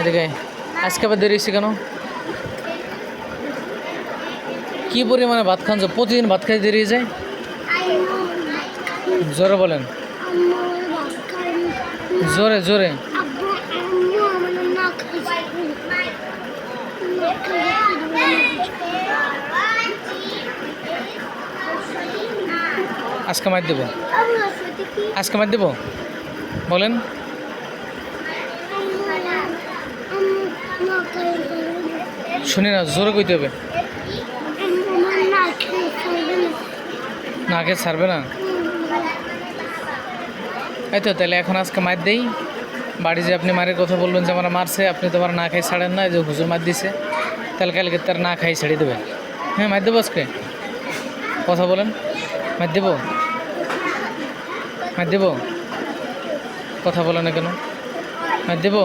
এদিকে আজকে আবার দেরি হয়েছে কেন? কি পরিমাণে ভাত খান? প্রতিদিন ভাত খাইতে দেরি হয়ে যায়? জোরে বলেন, জোরে জোরে। আজকে মার দেবো, আজকে মার দেবো বলেন। শুনি না, জোরে কইতে হবে। না খেয়ে ছাড়বে না? এই তো তাহলে এখন আজকে মার দেই। বাড়ি যে আপনি মারের কথা বললেন যে আমরা মারছে, আপনি তো আমার না খাই ছাড়েন না, যে হুজুর মার দিছে, তাহলে কালকে তার না খাই ছেড়ে দেবে। হ্যাঁ মার দেবো আজকে, কথা বলেন। মার দেবো, মার দেবো, কথা বলে না কেন? মার দেবো।